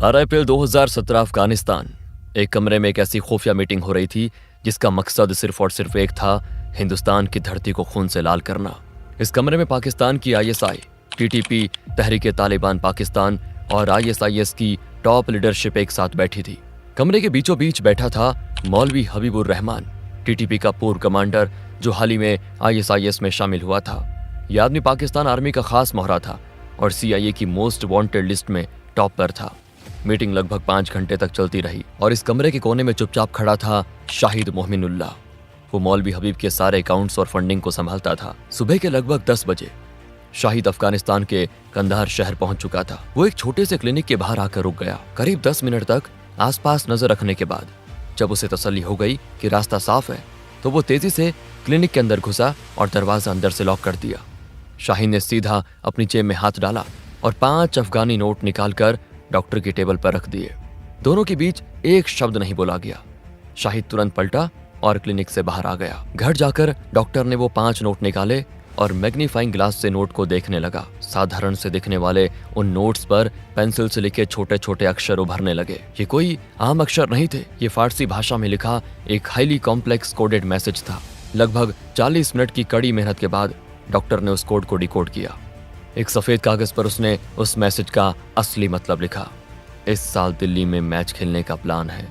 12 अप्रैल 2017 अफगानिस्तान। एक कमरे में एक ऐसी खुफिया मीटिंग हो रही थी जिसका मकसद सिर्फ और सिर्फ एक था, हिंदुस्तान की धरती को खून से लाल करना। इस कमरे में पाकिस्तान की ISI, TTP, तहरीक-ए-तालिबान पाकिस्तान और ISIS की टॉप लीडरशिप एक साथ बैठी थी। कमरे के बीचों बीच बैठा था मौलवी हबीबुर रहमान, TTP का पूर्व कमांडर जो हाल ही में ISIS में शामिल हुआ था। यह आदमी पाकिस्तान आर्मी का खास मोहरा था और CIA की मोस्ट वांटेड लिस्ट में टॉप पर था। मीटिंग लगभग 5 घंटे तक चलती रही और इस कमरे के कोने में चुपचाप खड़ा था शाहिद मोमिनुल्लाह। वो मौलवी हबीब के सारे अकाउंट्स और फंडिंग को संभालता था। सुबह के लगभग 10 बजे शाहिद अफगानिस्तान के कंधार शहर पहुंच चुका था। वो एक छोटे से क्लिनिक के बाहर आकर रुक गया। करीब 10 मिनट तक आसपास नजर रखने के बाद जब उसे तसल्ली हो गई कि रास्ता साफ है तो वो तेजी से क्लिनिक के अंदर घुसा और दरवाजा अंदर से लॉक कर दिया। शाहिद ने सीधा अपनी जेब में हाथ डाला और 5 अफगानी नोट निकालकर डॉक्टर की टेबल पर रख दिए। दोनों के बीच एक शब्द नहीं बोला गया। शाहिद तुरंत पलटा और क्लिनिक से बाहर आ गया। घर जाकर डॉक्टर ने वो 5 नोट निकाले और मैग्नीफाइंग ग्लास से नोट को देखने लगा। साधारण से दिखने वाले उन नोट्स पर पेंसिल से लिखे छोटे छोटे अक्षर उभरने लगे। ये कोई आम अक्षर नहीं थे, ये फारसी भाषा में लिखा एक हाईली कॉम्प्लेक्स कोडेड मैसेज था। लगभग 40 मिनट की कड़ी मेहनत के बाद डॉक्टर ने उस कोड को डिकोड किया। एक सफेद कागज पर उसने उस मैसेज का असली मतलब लिखा। इस साल दिल्ली में मैच खेलने का प्लान है।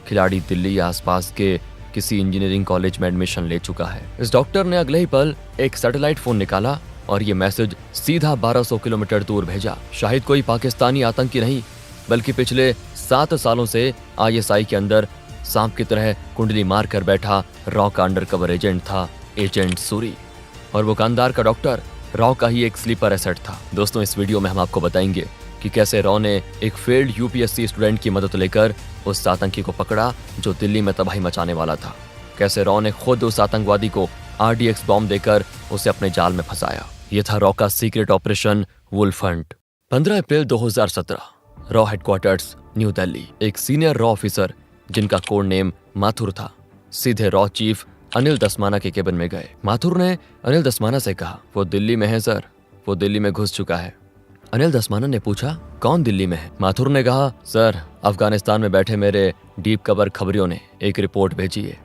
खिलाड़ी दिल्ली या आसपास के किसी इंजीनियरिंग कॉलेज में एडमिशन ले चुका है। इस डॉक्टर ने अगले ही पल एक सैटेलाइट फोन निकाला और ये मैसेज सीधा 1200 किलोमीटर दूर भेजा। शाहिद कोई पाकिस्तानी आतंकी नहीं बल्कि पिछले 7 सालों से ISI के अंदर सांप की तरह कुंडली मार कर बैठा रॉ का अंडरकवर एजेंट था, एजेंट सूरी। और वो कांदार का डॉक्टर रॉ का ही एक स्लीपर एसेट था। दोस्तों, इस वीडियो में हम आपको बताएंगे कि कैसे रॉ ने एक फेल्ड UPSC स्टूडेंट की मदद लेकर उस आतंकी को पकड़ा जो दिल्ली में तबाही मचाने वाला था। कैसे रॉ ने खुद उस आतंकवादी को RDX बॉम्ब देकर उसे अपने जाल में फंसाया। ये था रॉ का सीक्रेट ऑपरेशन वुल्फ हंट। 15 अप्रैल 2017 रॉ हेडक्वार्टर्स न्यू दिल्ली। एक सीनियर रॉ ऑफिसर जिनका कोड नेम माथुर था सीधे रॉ चीफ अनिल दसमाना के केबिन में गए। माथुर ने अनिल दसमाना से कहा, वो दिल्ली में है सर, वो दिल्ली में घुस चुका है। अनिल दसमाना ने पूछा, कौन दिल्ली में है? माथुर ने कहा, सर, अफगानिस्तान में बैठे मेरे डीप कवर खबरियों ने एक रिपोर्ट भेजी है।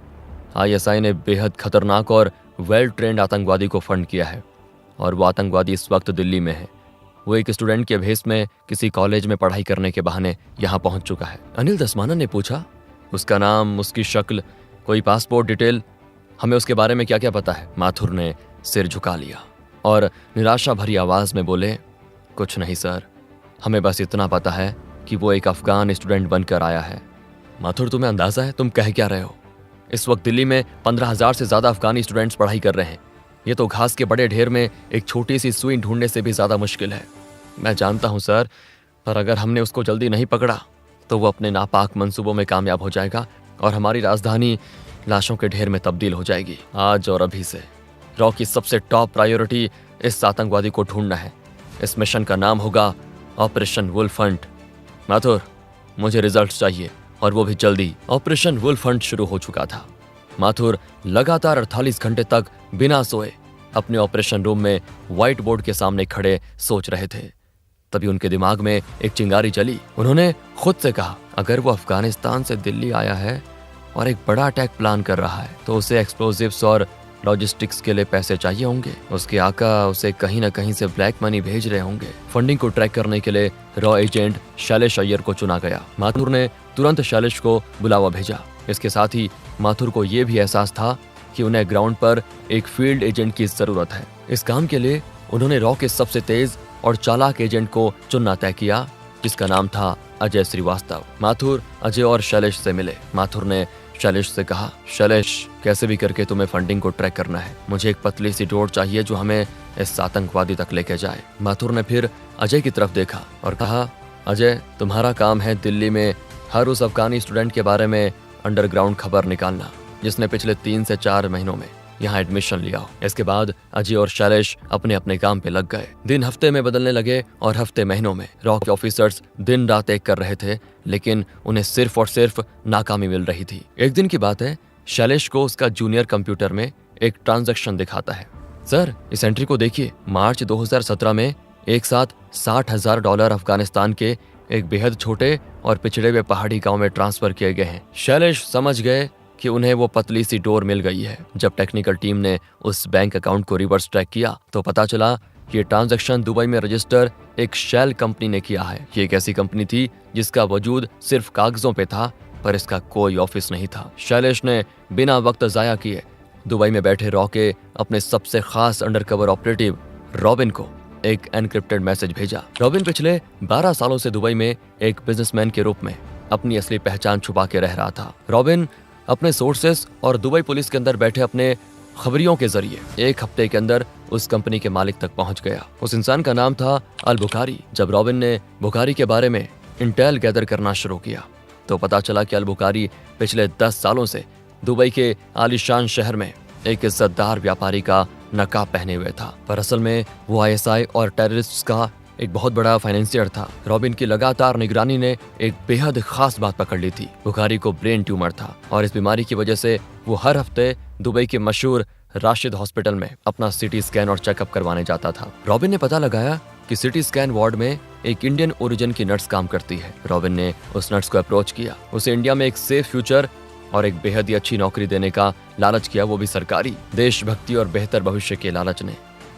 ISI ने बेहद खतरनाक और वेल ट्रेंड आतंकवादी को फंड किया है और वो आतंकवादी इस वक्त दिल्ली में है। वो एक स्टूडेंट के भेस में किसी कॉलेज में पढ़ाई करने के बहाने यहाँ पहुंच चुका है। अनिल दसमाना ने पूछा, उसका नाम, उसकी शक्ल, कोई पासपोर्ट डिटेल, हमें उसके बारे में क्या क्या पता है? माथुर ने सिर झुका लिया और निराशा भरी आवाज में बोले, कुछ नहीं सर, हमें बस इतना पता है कि वो एक अफगान स्टूडेंट बनकर आया है। माथुर, तुम्हें अंदाजा है तुम कह क्या रहे हो? इस वक्त दिल्ली में 15,000 से ज्यादा अफगानी स्टूडेंट्स पढ़ाई कर रहे हैं। ये तो घास के बड़े ढेर में एक छोटी सी सुई ढूंढने से भी ज्यादा मुश्किल है। मैं जानता हूं सर, पर अगर हमने उसको जल्दी नहीं पकड़ा तो वो अपने नापाक मंसूबों में कामयाब हो जाएगा और हमारी राजधानी लाशों के ढेर में तब्दील हो जाएगी। आज और अभी से रॉ की सबसे टॉप प्रायोरिटी इस आतंकवादी को ढूंढना है। इस मिशन का नाम होगा ऑपरेशन वुल्फ हंट। माथुर, मुझे रिजल्ट चाहिए और वो भी जल्दी। ऑपरेशन वुल्फ हंट शुरू हो चुका था। माथुर लगातार 48 घंटे तक बिना सोए अपने ऑपरेशन रूम में व्हाइट बोर्ड के सामने खड़े सोच रहे थे। तभी उनके दिमाग में एक चिंगारी चली। उन्होंने खुद से कहा, अगर वो अफगानिस्तान से दिल्ली आया है और एक बड़ा अटैक प्लान कर रहा है तो उसे एक्सप्लोजिव्स और लॉजिस्टिक्स के लिए पैसे चाहिए होंगे। उसके आका उसे कहीं ना कहीं से ब्लैक मनी भेज रहे होंगे। फंडिंग को ट्रैक करने के लिए रॉ एजेंट शैलेश अय्यर को चुना गया। माथुर ने तुरंत शैलेश को बुलावा भेजा। इसके साथ ही माथुर को यह भी एहसास था कि उन्हें ग्राउंड पर एक फील्ड एजेंट की जरूरत है। इस काम के लिए उन्होंने रॉ के सबसे तेज और चालाक एजेंट को चुनना तय किया जिसका नाम था अजय श्रीवास्तव। माथुर अजय और शैलेश से मिले। माथुर ने शैलेश से कहा, शैलेश, कैसे भी करके तुम्हें फंडिंग को ट्रैक करना है। मुझे एक पतली सी डोर चाहिए जो हमें इस आतंकवादी तक लेके जाए। माथुर ने फिर अजय की तरफ देखा और कहा, अजय, तुम्हारा काम है दिल्ली में हर उस अफगानी स्टूडेंट के बारे में अंडरग्राउंड खबर निकालना जिसने पिछले 3 से 4 महीनों में यहाँ एडमिशन लिया हो। इसके बाद अजय और शैलेश अपने अपने काम पे लग गए। दिन हफ्ते में बदलने लगे और हफ्ते महीनों में। रॉ के ऑफिसर्स दिन रात एक कर रहे थे लेकिन उन्हें सिर्फ और सिर्फ नाकामी मिल रही थी। एक दिन की बात है, शैलेश को उसका जूनियर कंप्यूटर में एक ट्रांजैक्शन दिखाता है। सर, इस एंट्री को देखिए, मार्च 2017 में एक साथ $60,000 अफगानिस्तान के एक बेहद छोटे और पिछड़े हुए पहाड़ी गांव में ट्रांसफर किए गए हैं। शैलेश समझ गए कि उन्हें वो पतली सी डोर मिल गई है। जब टेक्निकल टीम ने उस बैंक अकाउंट को रिवर्स ट्रैक किया तो पता चला कि ये ट्रांजैक्शन दुबई में रजिस्टर एक शेल कंपनी ने किया है। ये एक ऐसी कंपनी थी जिसका वजूद सिर्फ कागजों पे था, पर इसका कोई ऑफिस नहीं था। शैलेश ने बिना वक्त जाया किए दुबई में बैठे रॉ के अपने सबसे खास अंडरकवर ऑपरेटिव रॉबिन को एक एनक्रिप्टेड मैसेज भेजा। रॉबिन पिछले 12 सालों से दुबई में एक बिजनेसमैन के रूप में अपनी असली पहचान छुपा के रह रहा था। रॉबिन अपने सोर्सेस और दुबई पुलिस के अंदर बैठे अपने खबरियों के जरिए 1 हफ्ते के अंदर उस कंपनी के मालिक तक पहुंच गया। उस इंसान का नाम था अल बुखारी। जब रॉबिन ने बुखारी के बारे में इंटेल गैदर करना शुरू किया तो पता चला कि अल बुखारी पिछले 10 सालों से दुबई के आलीशान शहर में एक इज्जतदार व्यापारी का नकाब पहने हुए था, पर असल में वो आईएसआई और टेररिस्ट्स का एक बहुत बड़ा फाइनेंसियर था। रॉबिन की लगातार निगरानी ने एक बेहद खास बात पकड़ ली थी। बुखारी को ब्रेन ट्यूमर था और इस बीमारी की वजह से वो हर हफ्ते दुबई के मशहूर राशिद हॉस्पिटल में अपना सिटी स्कैन और चेकअप करवाने जाता था। रॉबिन ने पता लगाया कि सिटी स्कैन वार्ड में एक इंडियन ओरिजिन की नर्स काम करती है। रॉबिन ने उस नर्स को अप्रोच किया, उसे इंडिया में एक सेफ फ्यूचर और एक बेहद ही अच्छी नौकरी देने का लालच किया, वो भी सरकारी। देशभक्ति और बेहतर भविष्य के लालच ने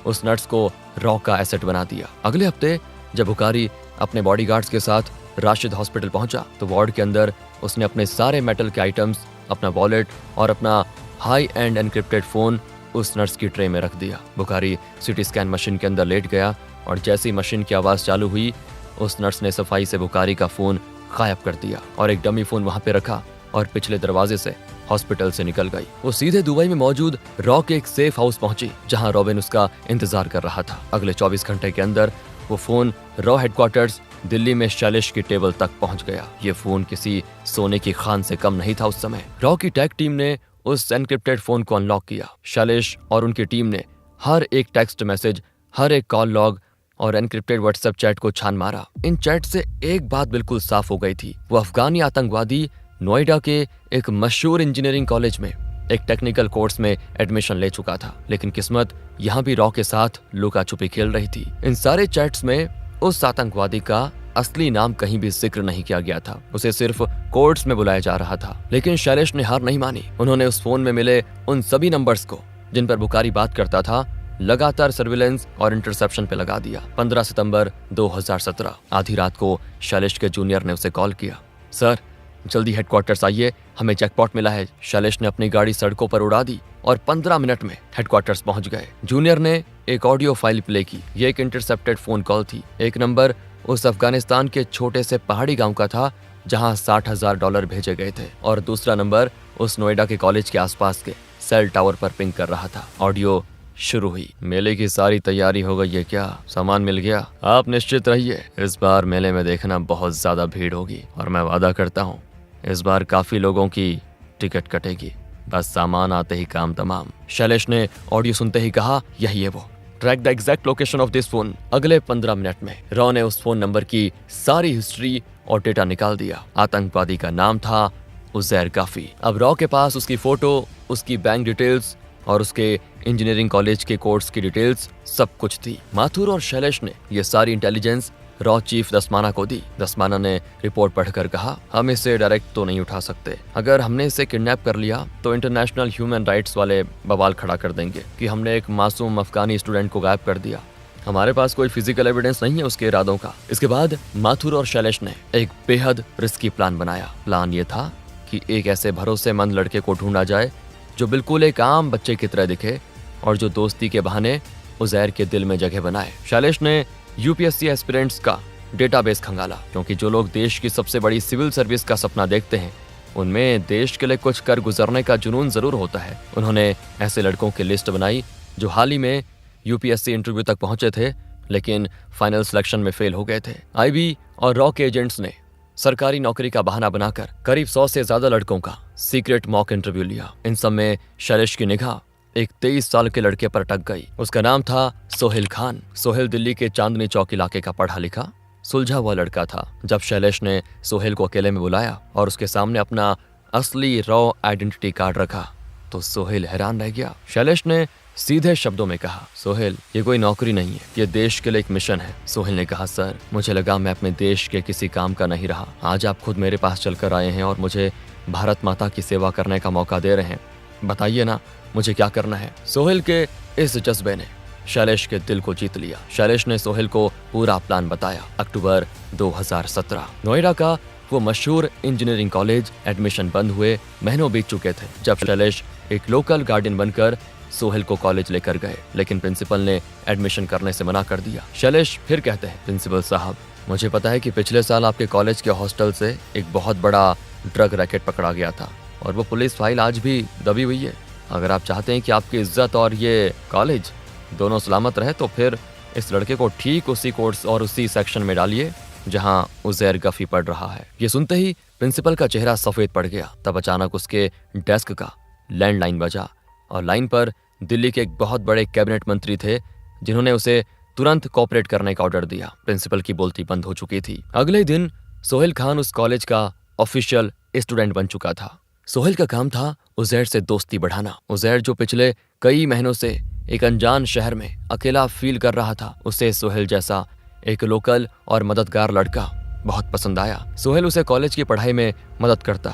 उस नर्स को रॉ का एसेट बना दिया। अगले हफ्ते जब बुखारी अपने बॉडीगार्ड्स के साथ राशिद हॉस्पिटल पहुंचा तो वार्ड के अंदर उसने अपने सारे मेटल के आइटम्स, अपना वॉलेट और अपना हाई एंड एनक्रिप्टेड फोन उस नर्स की ट्रे में रख दिया। बुखारी सिटी स्कैन मशीन के अंदर लेट गया और जैसे ही मशीन की आवाज चालू हुई उस नर्स ने सफाई से बुखारी का फोन गायब कर दिया और एक डमी फोन वहां पे रखा और पिछले दरवाजे से हॉस्पिटल से निकल गई। वो सीधे दुबई में मौजूद रॉ के एक सेफ हाउस पहुंची जहां रॉबिन उसका इंतजार कर रहा था। अगले 24 घंटे के अंदर वो फोन रॉ हेडक्वार्टर्स दिल्ली में शैलेश की टेबल तक पहुंच गया। ये फोन किसी सोने की खान से कम नहीं था उस समय। रॉ की टैग टीम ने उस एनक्रिप्टेड फोन को अनलॉक किया। शैलेश और उनकी टीम ने हर एक टेक्स्ट मैसेज, हर एक कॉल लॉग और एनक्रिप्टेड व्हाट्सएप चैट को छान मारा। इन चैट से एक बात बिल्कुल साफ हो गई थी, वो अफगानी आतंकवादी नोएडा के एक मशहूर इंजीनियरिंग कॉलेज में एक टेक्निकल कोर्स में एडमिशन ले चुका था। लेकिन किस्मत यहाँ भी रॉ के साथ लुका छुपी खेल रही थी। इन सारे चैट्स में उस आतंकवादी का असली नाम कहीं भी जिक्र नहीं किया गया था, उसे सिर्फ कोर्ट्स में बुलाया जा रहा था। लेकिन शैलेश ने हार नहीं मानी। उन्होंने उस फोन में मिले उन सभी नंबर्स को जिन पर बुखारी बात करता था लगातार सर्विलेंस और इंटरसेप्शन पे लगा दिया। 15 सितंबर 2017 आधी रात को शैलेश के जूनियर ने उसे कॉल किया। सर, जल्दी हेडक्वार्टर्स आइए, हमें जैकपॉट मिला है। शैलेश ने अपनी गाड़ी सड़कों पर उड़ा दी और 15 मिनट में हेडक्वार्टर्स पहुंच गए। जूनियर ने एक ऑडियो फाइल प्ले की। ये एक इंटरसेप्टेड फोन कॉल थी। एक नंबर उस अफगानिस्तान के छोटे से पहाड़ी गांव का था जहां $60,000 भेजे गए थे और दूसरा नंबर उस नोएडा के कॉलेज के आसपास के सेल टावर पर पिंग कर रहा था। ऑडियो शुरू हुई। मेले की सारी तैयारी हो गई है क्या? सामान मिल गया? आप निश्चित रहिए, इस बार मेले में देखना बहुत ज्यादा भीड़ होगी और मैं वादा करता हूँ इस बार काफी लोगों की टिकट कटेगी। बस सामान आते ही काम तमाम। शैलेश ने ऑडियो सुनते ही कहा, यही है वो। Track the exact location of this phone. अगले 15 मिनट में रॉ ने उस फोन नंबर की सारी हिस्ट्री और डेटा निकाल दिया। आतंकवादी का नाम था उजैर काफी। अब रॉ के पास उसकी फोटो, उसकी बैंक डिटेल्स और उसके इंजीनियरिंग कॉलेज के कोर्स की डिटेल्स सब कुछ थी। माथुर और शैलेश ने ये सारी इंटेलिजेंस रॉ चीफ दसमाना को दी। दसमाना ने रिपोर्ट पढ़कर कहा, हम इसे डायरेक्ट तो नहीं उठा सकते। अगर हमने इसे किडनैप कर लिया तो इंटरनेशनल ह्यूमन राइट्स वाले बवाल खड़ा कर देंगे कि हमने एक मासूम अफगानी स्टूडेंट को गायब कर दिया। हमारे पास कोई फिजिकल एविडेंस नहीं है उसके इरादों का। इसके बाद माथुर और शैलेश ने एक बेहद रिस्की प्लान बनाया। प्लान ये था कि एक ऐसे भरोसेमंद लड़के को ढूंढा जाए जो बिल्कुल एक आम बच्चे की तरह दिखे और जो दोस्ती के बहाने उजैर के दिल में जगह बनाए। शैलेश ने यूपीएससी एस्पिरेंट्स का डेटाबेस खंगाला, क्योंकि जो लोग देश की सबसे बड़ी सिविल सर्विस का सपना देखते हैं उनमें देश के लिए कुछ कर गुजरने का जुनून जरूर होता है। उन्होंने ऐसे लड़कों की लिस्ट बनाई जो हाल ही में यूपीएससी इंटरव्यू तक पहुंचे थे लेकिन फाइनल सिलेक्शन में फेल हो गए थे। आईबी और रॉ के एजेंट्स ने सरकारी नौकरी का बहाना बनाकर करीब 100 से ज्यादा लड़कों का सीक्रेट मॉक इंटरव्यू लिया। इन सब में शैलेश की निगाह एक 23 साल के लड़के पर अटक गई। उसका नाम था सोहेल खान। सोहेल दिल्ली के चांदनी चौक इलाके का पढ़ा लिखा सुलझा हुआ लड़का था। जब शैलेश ने सोहेल को अकेले में बुलाया और उसके सामने अपना असली रॉ आइडेंटिटी कार्ड रखा तो सोहेल हैरान रह गया। शैलेश ने सीधे शब्दों में कहा, सोहेल, ये कोई नौकरी नहीं है, ये देश के लिए एक मिशन है। सोहेल ने कहा, सर, मुझे लगा मैं अपने देश के किसी काम का नहीं रहा। आज आप खुद मेरे पास चलकर आए हैं और मुझे भारत माता की सेवा करने का मौका दे रहे हैं। बताइए ना, मुझे क्या करना है? सोहेल के इस जज्बे ने शैलेश के दिल को जीत लिया। शैलेश ने सोहेल को पूरा प्लान बताया। अक्टूबर 2017, नोएडा का वो मशहूर इंजीनियरिंग कॉलेज। एडमिशन बंद हुए महीनों बीत चुके थे जब शैलेश एक लोकल गार्डियन बनकर सोहेल को कॉलेज लेकर गए, लेकिन प्रिंसिपल ने एडमिशन करने से मना कर दिया। शैलेश फिर कहते हैं, प्रिंसिपल साहब, मुझे पता है कि पिछले साल आपके कॉलेज के हॉस्टल से एक बहुत बड़ा ड्रग रैकेट पकड़ा गया था और वो पुलिस फाइल आज भी दबी हुई है। अगर आप चाहते हैं कि आपकी इज्जत और ये कॉलेज दोनों सलामत रहे तो फिर इस लड़के को ठीक उसी कोर्स और उसी सेक्शन में डालिए जहां उजैर गफी पढ़ रहा है। ये सुनते ही प्रिंसिपल का चेहरा सफेद पड़ गया। तब अचानक उसके डेस्क का लैंडलाइन बजा और लाइन पर दिल्ली के एक बहुत बड़े कैबिनेट मंत्री थे जिन्होंने उसे तुरंत कोऑपरेट करने का ऑर्डर दिया। प्रिंसिपल की बोलती बंद हो चुकी थी। अगले दिन सोहेल खान उस कॉलेज का ऑफिशियल स्टूडेंट बन चुका था। सोहेल का काम था उजैर से दोस्ती बढ़ाना। उजैर जो पिछले कई महीनों से एक अनजान शहर में अकेला फील कर रहा था, उसे सोहेल जैसा एक लोकल और मददगार लड़का बहुत पसंद आया। सोहेल उसे कॉलेज की पढ़ाई में मदद करता,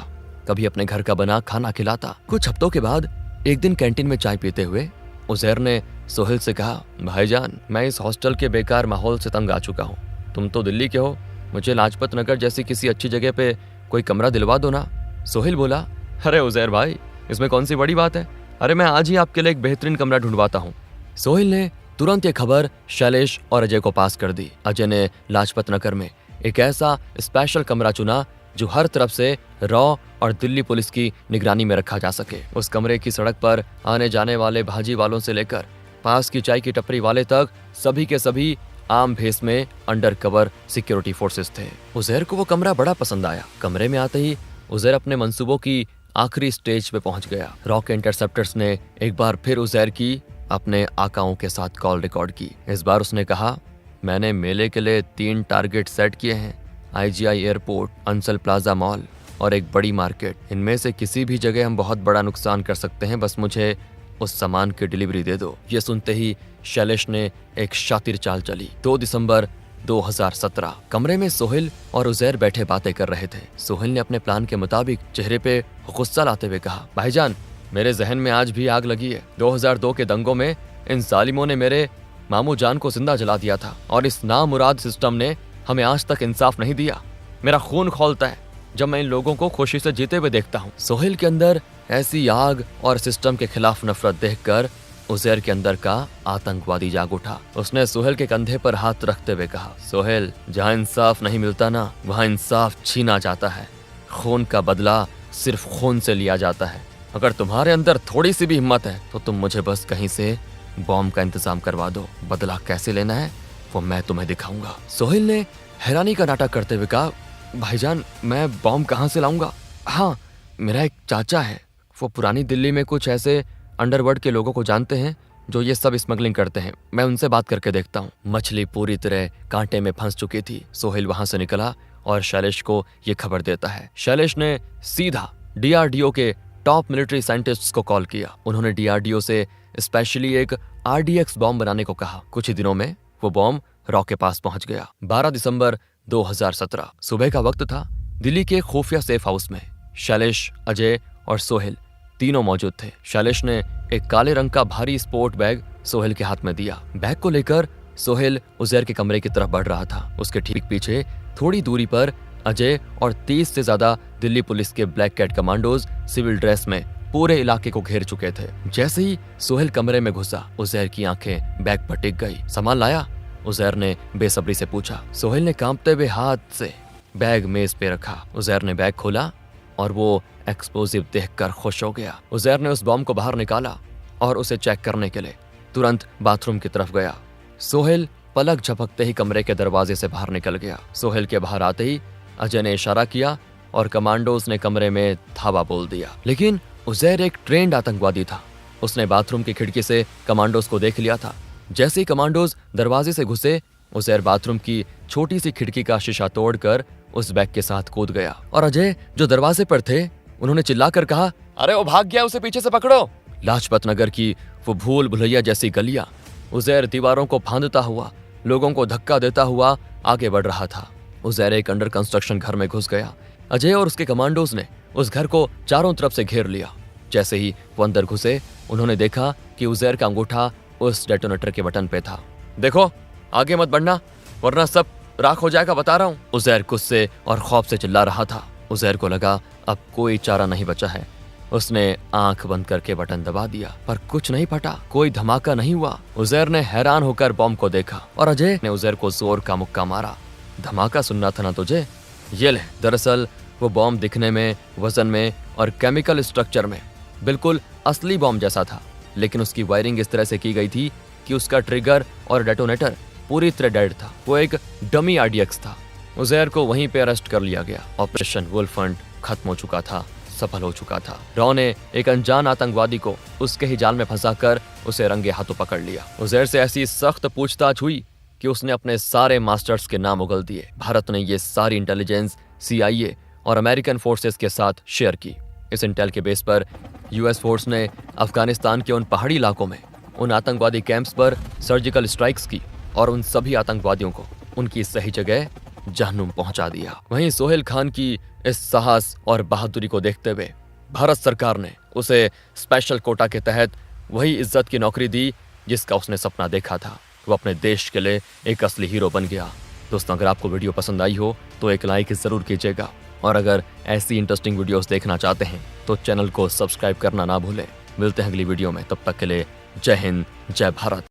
कभी अपने घर का बना खाना खिलाता। कुछ हफ्तों के बाद एक दिन कैंटीन में चाय पीते हुए उजैर ने सोहेल से कहा, भाईजान, मैं इस हॉस्टल के बेकार माहौल से तंग आ चुका हूँ। तुम तो दिल्ली के हो, मुझे लाजपत नगर जैसी किसी अच्छी जगह पे कोई कमरा दिलवा दो ना। सोहेल बोला, अरे उजैर भाई, इसमें कौन सी बड़ी बात है? अरे मैं आज ही आपके लिए एक बेहतरीन कमरा ढूंढवाता हूँ। सोहेल ने तुरंत ये खबर शैलेश और अजय को पास कर दी। अजय ने लाजपत नगर में एक ऐसा स्पेशल कमरा चुना जो हर तरफ से रॉ और दिल्ली पुलिस की निगरानी में रखा जा सके। उस कमरे की सड़क पर आने जाने वाले भाजी वालों से लेकर पास की चाय की टपरी वाले तक सभी के सभी आम भेस में अंडर कवर सिक्योरिटी फोर्सेस थे। उजैर को वो कमरा बड़ा पसंद आया। कमरे में आते ही उजैर अपने मंसूबों की आखिरी स्टेज पे पहुंच गया। रॉ के इंटरसेप्टर्स ने एक बार फिर उजैर की अपने आकाओं के साथ कॉल रिकॉर्ड की। इस बार उसने कहा, मैंने मेले के लिए 3 टारगेट सेट किए हैं, IGI airport, Ansal plaza mall और एक बड़ी मार्केट। इनमें से किसी भी जगह हम बहुत बड़ा नुकसान कर सकते हैं, बस मुझे उस सामान की डिलीवरी दे दो। ये सुनते ही शैलेश ने एक शातिर चाल चली। 2 दिसंबर 2017, कमरे में सोहेल और उजैर बैठे बातें कर रहे थे। सोहेल ने अपने प्लान के मुताबिक चेहरे पे गुस्सा लाते हुए कहा, भाईजान, मेरे जहन में आज भी आग लगी है। 2002 के दंगों में इन जालिमों ने मेरे मामू जान को जिंदा जला दिया था और इस नामुराद सिस्टम ने हमें आज तक इंसाफ नहीं दिया। मेरा खून खौलता है जब मैं इन लोगों को खुशी से जीते हुए देखता हूँ। सोहेल के अंदर ऐसी आग और सिस्टम के खिलाफ नफरत देखकर उजैर के अंदर का आतंकवादी जाग उठा। उसने सोहेल के कंधे पर हाथ रखते हुए कहा, सोहेल, जहाँ इंसाफ नहीं मिलता ना, वहाँ इंसाफ छीना जाता है। खून का बदला सिर्फ खून से लिया जाता है। अगर तुम्हारे अंदर थोड़ी सी भी हिम्मत है तो तुम मुझे बस कहीं से बॉम्ब का इंतजाम करवा दो। बदला कैसे लेना है वो मैं तुम्हें दिखाऊंगा। सोहेल ने हैरानी का नाटक करते हुए कहा, भाईजान, मैं बॉम्ब कहाँ से लाऊंगा? हाँ, मेरा एक चाचा है, वो पुरानी दिल्ली में कुछ ऐसे अंडरवर्ल्ड के लोगों को जानते हैं जो ये सब स्मगलिंग करते हैं। मैं उनसे बात करके देखता हूँ। मछली पूरी तरह कांटे में फंस चुकी थी। सोहेल वहां से निकला और शैलेश को ये खबर देता है। शैलेश ने सीधा DRDO के टॉप मिलिट्री साइंटिस्ट्स को कॉल किया। उन्होंने DRDO से स्पेशली एक RDX बॉम्ब बनाने को कहा। कुछ ही दिनों में वो बॉम्ब रॉ के पास पहुंच गया। 12 दिसंबर 2017, सुबह का वक्त था। दिल्ली के खुफिया सेफ हाउस में शैलेश, अजय और सोहेल तीनों मौजूद थे। शैलेश ने एक काले रंग का भारी स्पोर्ट बैग सोहेल के हाथ में दिया। बैग को लेकर सोहेल उजैर के कमरे की तरफ बढ़ रहा था। उसके ठीक पीछे थोड़ी दूरी पर अजय और 30 से ज्यादा दिल्ली पुलिस के black cat commandos civil dress में पूरे इलाके को घेर चुके थे। जैसे ही सोहेल कमरे में घुसा, उजैर की आंखें बैग पर टिक गई। सामान लाया? उजैर ने बेसब्री से पूछा। सोहेल ने कांपते हुए हाथ से बैग मेज पे रखा। उजैर ने बैग खोला और वो एक्सप्लोजिव देखकर खुश हो गया। उजैर ने उस बॉम्ब को बाहर निकाला और उसे चेक करने के लिए तुरंत बाथरूम की तरफ गया। सोहेल पलक झपकते ही कमरे के दरवाजे से बाहर निकल गया। सोहेल के बाहर आते ही अजय ने इशारा किया और कमांडोज ने कमरे में धावा बोल दिया। लेकिन उजैर एक ट्रेंड आतंकवादी था। उसने बाथरूम की खिड़की से कमांडोज को देख लिया था। जैसे ही कमांडोज दरवाजे से घुसे, उजैर बाथरूम की छोटी सी खिड़की का शीशा तोड़कर उस बैग के साथ कूद गया और अजय जो दरवाजे पर थे उन्होंने चिल्लाकर कहा, अरे वो भाग गया, उसे पीछे से पकड़ो। लाजपत नगर की वो भूल भुलैया जैसी गलियां, उजैर दीवारों को फांदता हुआ, लोगों को धक्का देता हुआ आगे बढ़ रहा था। उजैर एक अंडर कंस्ट्रक्शन घर में घुस गया। अजय और उसके कमांडोज ने उस घर को चारों तरफ से घेर लिया। जैसे ही वो अंदर घुसे, उन्होंने देखा कि उजैर का अंगूठा उस डेटोनेटर के बटन पे था। देखो, आगे मत बढ़ना वरना सब राख हो जाएगा, बता रहा हूँ। उजैर गुस्से और खौफ से चिल्ला रहा था। उजैर को लगा अब कोई चारा नहीं बचा है। उसने आंख बंद करके बटन दबा दिया, पर कुछ नहीं फटा, कोई धमाका नहीं हुआ। उजैर ने हैरान होकर बॉम्ब को देखा और अजय ने उजैर को जोर का मुक्का मारा। धमाका सुनना था ना तुझे? ये ले। दरअसल वो बॉम्ब दिखने में, वजन में और केमिकल स्ट्रक्चर में बिल्कुल असली बॉम्ब जैसा था, लेकिन उसकी वायरिंग इस तरह से की गई थी कि उसका ट्रिगर और डेटोनेटर पूरी तरह डेड था। वो एक डमी आरडीएक्स था। उजैर को वहीं पे अरेस्ट कर लिया गया। ऑपरेशन वुल्फ हंट खत्म हो चुका था, सफल हो चुका था। रॉ ने एक अनजान आतंकवादी को उसके ही जाल में फंसाकर उसे रंगे हाथों पकड़ लिया। उजैर से ऐसी सख्त पूछताछ हुई कि उसने अपने सारे मास्टर्स के नाम उगल दिए। भारत ने ये सारी इंटेलिजेंस CIA और अमेरिकन फोर्सेस के साथ शेयर की। इस इंटेल के बेस पर US फोर्स ने अफगानिस्तान के उन पहाड़ी इलाकों में उन आतंकवादी कैंप्स पर सर्जिकल स्ट्राइक्स की और उन सभी आतंकवादियों को उनकी सही जगह जहन्नुम पहुंचा दिया। वहीं सोहेल खान की इस साहस और बहादुरी को देखते हुए भारत सरकार ने उसे स्पेशल कोटा के तहत वही इज्जत की नौकरी दी जिसका उसने सपना देखा था। वो अपने देश के लिए एक असली हीरो बन गया। दोस्तों, अगर आपको वीडियो पसंद आई हो तो एक लाइक जरूर कीजिएगा, और अगर ऐसी इंटरेस्टिंग वीडियोस देखना चाहते हैं तो चैनल को सब्सक्राइब करना ना भूलें। मिलते हैं अगली वीडियो में, तब तक के लिए जय हिंद, जय भारत।